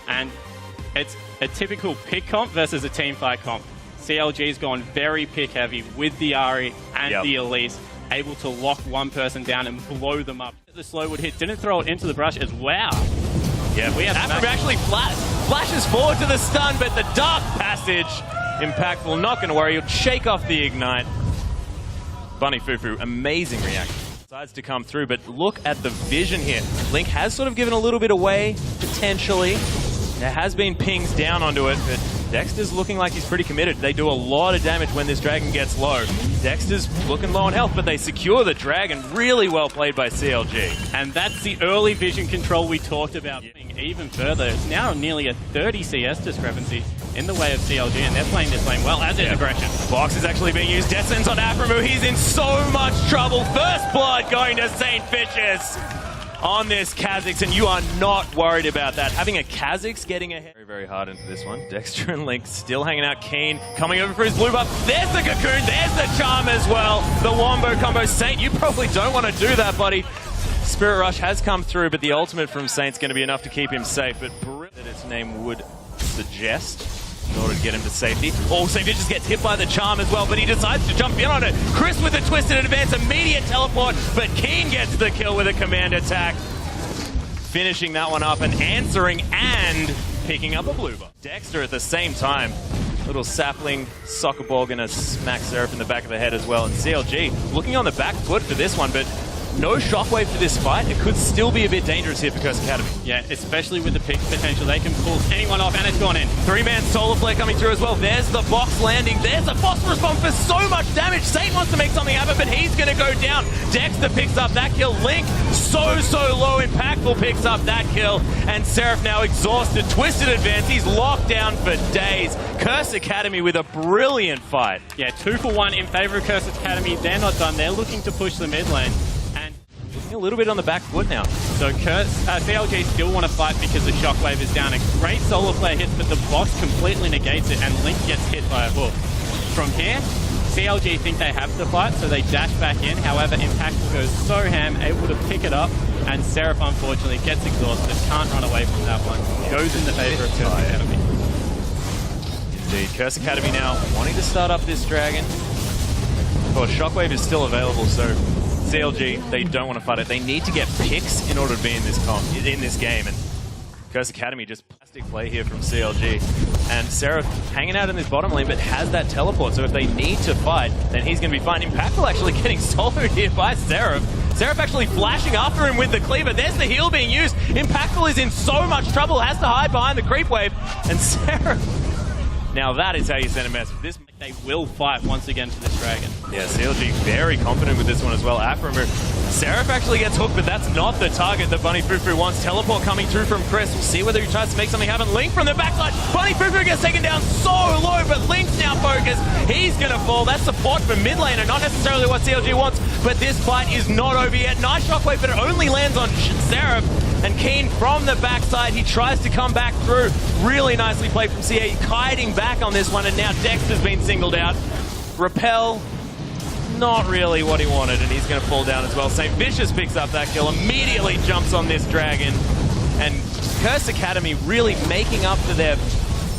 And it's a typical pick comp versus a team fight comp. CLG's gone very pick heavy with the Ari and the Elise, able to lock one person down and blow them up. The slow would hit, didn't throw it into the brush as well. Yeah, we have actually flashes forward to the stun, but the dark passage, impactful, not going to worry, he'll shake off the ignite. Bo5, amazing reaction. Decides to come through, but look at the vision here. Link has sort of given a little bit away, potentially. There has been pings down onto it, but Dexter's looking like he's pretty committed. They do a lot of damage when this dragon gets low. Dexter's looking low on health, but they secure the dragon. Really well played by CLG. And that's the early vision control we talked about. Even further, it's now nearly a 30 CS discrepancy in the way of CLG, and they're playing this lane well, as is aggression. Box is actually being used. Descends on Aframu. He's in so much trouble. First blood going to St. Vicious on this Kha'Zix, and you are not worried about that. Having a Kha'Zix getting ahead. Very, very hard into this one. Dexter and Link still hanging out. Keen coming over for his blue buff. There's the Cocoon. There's the Charm as well. The Wombo combo. Saint, you probably don't want to do that, buddy. Spirit Rush has come through, but the ultimate from Saint's going to be enough to keep him safe. But that its name would suggest in order to get him to safety. Oh, St. Vicious gets hit by the Charm as well, but he decides to jump in on it. Chris with a twisted advance, immediate teleport, but Keen gets the kill with a command attack. Finishing that one up and answering and picking up a blue buff. Dexter at the same time. Little sapling soccer ball gonna smack Seraph in the back of the head as well. And CLG looking on the back foot for this one, but no shockwave for this fight. It could still be a bit dangerous here for Curse Academy. Yeah, especially with the pick potential. They can pull anyone off, and it's gone in. Three-man solar flare coming through as well. There's the box landing. There's a phosphorus bomb for so much damage. Saint wants to make something happen, but he's going to go down. Dexter picks up that kill. Link, so low. Impactful picks up that kill. And Seraph now exhausted. Twisted advance. He's locked down for days. Curse Academy with a brilliant fight. Yeah, 2 for 1 in favor of Curse Academy. They're not done. They're looking to push the mid lane. A little bit on the back foot now. So CLG still want to fight because the shockwave is down. A great solar flare hits, but the box completely negates it, and Link gets hit by a hook. From here, CLG think they have to fight, so they dash back in. However, Impactful goes so ham, able to pick it up, and Seraph unfortunately gets exhausted, can't run away from that one. Goes in the favor of Curse Academy. Indeed, Curse Academy now wanting to start up this dragon. Of course, shockwave is still available, so CLG, they don't want to fight it. They need to get picks in order to be in this game. And Curse Academy, just plastic play here from CLG. And Seraph hanging out in this bottom lane, but has that teleport. So if they need to fight, then he's going to be fine. Impactful actually getting soloed here by Seraph. Seraph actually flashing after him with the cleaver. There's the heal being used. Impactful is in so much trouble, has to hide behind the creep wave. And Seraph, now that is how you send a message. This they will fight once again for this dragon. Yeah, CLG very confident with this one as well. Aframu. Seraph actually gets hooked, but that's not the target that Bo5 wants. Teleport coming through from Chris. We'll see whether he tries to make something happen. Link from the backside. Bo5 gets taken down so low, but Link's now focused. He's going to fall. That's support for mid lane, and not necessarily what CLG wants, but this fight is not over yet. Nice shockwave, but it only lands on Seraph. And Keen from the backside, he tries to come back through. Really nicely played from CA, kiting back on this one, and now Dexter's been singled out. Repel, not really what he wanted, and he's going to fall down as well. St. Vicious picks up that kill, immediately jumps on this dragon, and Curse Academy really making up for their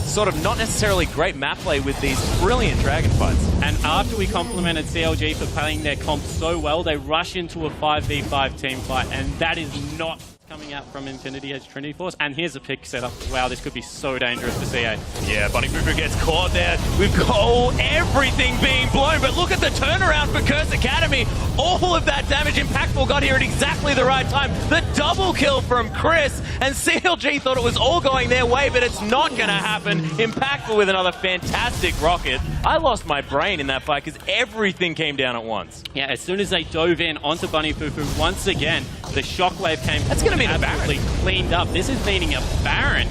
sort of not necessarily great map play with these brilliant dragon fights. And after we complimented CLG for playing their comp so well, they rush into a 5v5 team fight, and that is not coming out from Infinity Edge Trinity Force. And here's a pick setup. Wow, this could be so dangerous for CA. Yeah, Bo5 gets caught there. We've got everything being blown, but look at the turnaround for Curse Academy. All of that damage Impactful got here at exactly the right time. The double kill from Chris, and CLG thought it was all going their way, but it's not going to happen. Impactful with another fantastic rocket. I lost my brain in that fight because everything came down at once. Yeah, as soon as they dove in onto Bo5 once again, the shockwave came. That's going to be absolutely cleaned up. This is meaning a Baron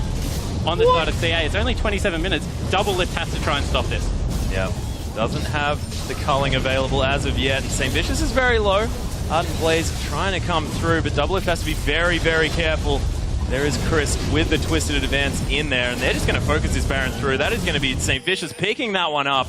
on the side of CA. It's only 27 minutes. Double Lift has to try and stop this. Yeah, doesn't have the culling available as of yet. St. Vicious is very low. Ardent Blaze trying to come through, but Double Lift has to be very, very careful. There is Chris with the twisted advance in there, and they're just going to focus this Baron through. That is going to be St. Vicious picking that one up.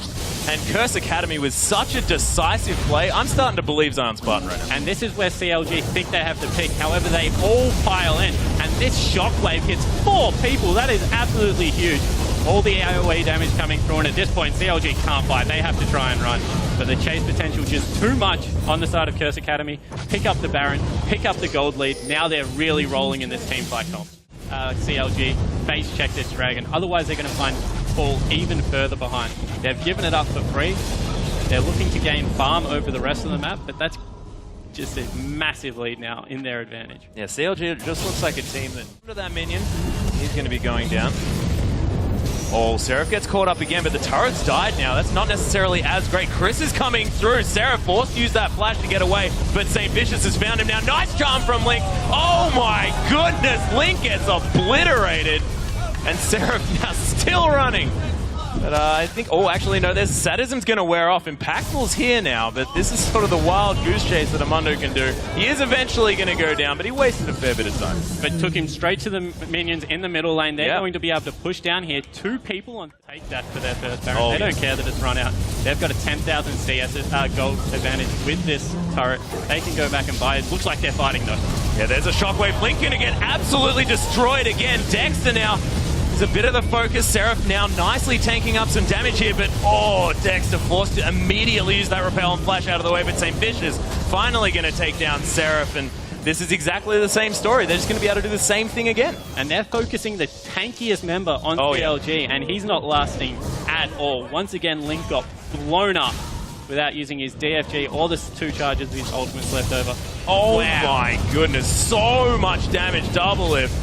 And Curse Academy with such a decisive play. I'm starting to believe Zion Spartan right now. And this is where CLG think they have the pick. However, they all pile in. And this shockwave hits 4 people. That is absolutely huge. All the AoE damage coming through. And at this point, CLG can't fight. They have to try and run. But the chase potential just too much on the side of Curse Academy. Pick up the Baron, pick up the gold lead. Now they're really rolling in this team fight comp. CLG face check this dragon. Otherwise, they're going to fall even further behind. They've given it up for free. They're looking to gain farm over the rest of the map, but that's just a massive lead now in their advantage. Yeah, CLG just looks like a team that under that minion, he's going to be going down. Oh, Seraph gets caught up again, but the turret's died now. That's not necessarily as great. Chris is coming through. Seraph forced to use that flash to get away, but St. Vicious has found him now. Nice charm from Link. Oh my goodness, Link gets obliterated. And Seraph now still running. But I think, oh, actually, no, there's Sadism's going to wear off. Impactful's here now, but this is sort of the wild goose chase that Amundo can do. He is eventually going to go down, but he wasted a fair bit of time. But took him straight to the minions in the middle lane. They're going to be able to push down here. 2 people and take that for their first Baron. They don't care that it's run out. They've got a 10,000 CS gold advantage with this turret. They can go back and buy it. Looks like they're fighting, though. Yeah, there's a shockwave. Link going to get absolutely destroyed again. Dexter now is a bit of the focus. Seraph now nicely tanking up some damage here, but oh, Dexter forced to immediately use that repel and flash out of the way, but St. Vicious finally going to take down Seraph, and this is exactly the same story. They're just going to be able to do the same thing again. And they're focusing the tankiest member on CLG, and he's not lasting at all. Once again, Link got blown up without using his DFG or the 2 charges of his ultimates left over. Oh my goodness, so much damage. Double lift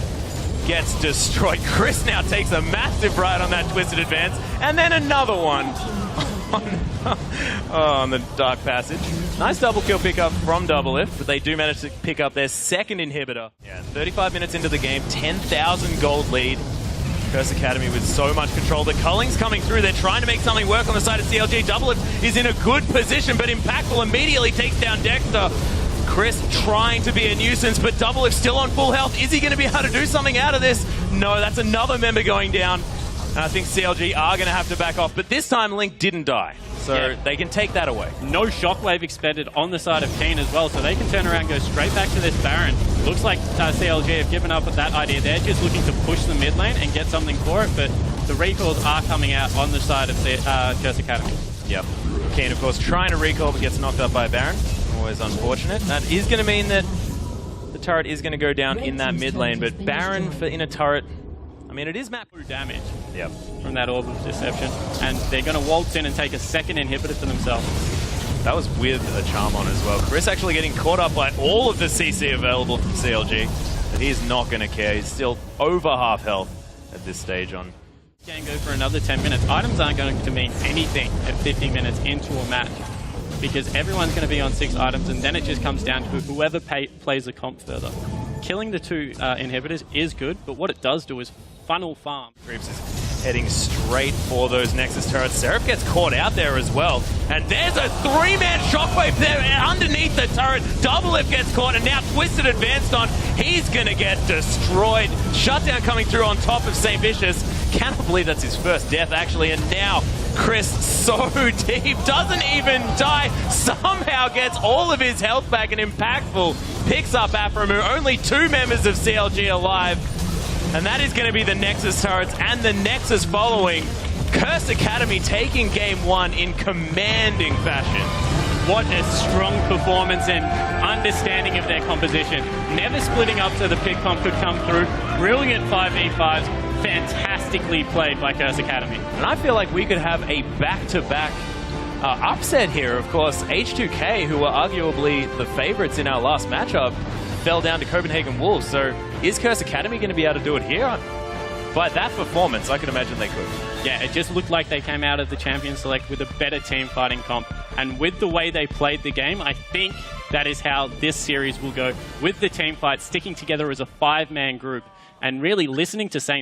gets destroyed. Chris now takes a massive ride on that twisted advance, and then another one on the Dark Passage. Nice double kill pickup from Double Lift, but they do manage to pick up their second inhibitor. Yeah, 35 minutes into the game, 10,000 gold lead. Curse Academy with so much control. The Culling's coming through. They're trying to make something work on the side of CLG. Double Lift is in a good position, but Impactful immediately takes down Dexter. Chris trying to be a nuisance, but Double Lift still on full health. Is he going to be able to do something out of this? No, that's another member going down. And I think CLG are going to have to back off, but this time Link didn't die. So they can take that away. No shockwave expended on the side of Keen as well, so they can turn around and go straight back to this Baron. Looks like CLG have given up with that idea. They're just looking to push the mid lane and get something for it, but the recalls are coming out on the side of the Curse Academy. Yep. Keen, of course, trying to recall, but gets knocked up by Baron. Always unfortunate. That is going to mean that the turret is going to go down in that mid lane, but Baron for in a turret, I mean, it is map damage from that Orb of Deception, and they're going to waltz in and take a second inhibitor for themselves. That was with a charm on as well. Chris actually getting caught up by all of the CC available from CLG, but he's not going to care. He's still over half health at this stage on. Can go for another 10 minutes. Items aren't going to mean anything at 50 minutes into a match, because everyone's going to be on 6 items, and then it just comes down to whoever plays the comp further. Killing the 2 inhibitors is good, but what it does do is funnel farm. Creeps is heading straight for those Nexus turrets. Seraph gets caught out there as well, and there's a 3-man shockwave there underneath the turret. Double Lift gets caught, and now Twisted advanced on. He's going to get destroyed. Shutdown coming through on top of St. Vicious. Cannot believe that's his first death, actually, and now Chris, so deep, doesn't even die, somehow gets all of his health back, and Impactful picks up Aphromoo. Only 2 members of CLG alive, and that is going to be the Nexus turrets and the Nexus following. Curse Academy taking game 1 in commanding fashion. What a strong performance and understanding of their composition. Never splitting up so the pick comp could come through. Brilliant 5v5s. Fantastically played by Curse Academy. And I feel like we could have a back-to-back upset here. Of course, H2K, who were arguably the favorites in our last matchup, fell down to Copenhagen Wolves. So is Curse Academy going to be able to do it here? By that performance, I could imagine they could. Yeah, it just looked like they came out of the Champion Select with a better team fighting comp. And with the way they played the game, I think that is how this series will go. With the team fight, sticking together as a 5-man group and really listening to St.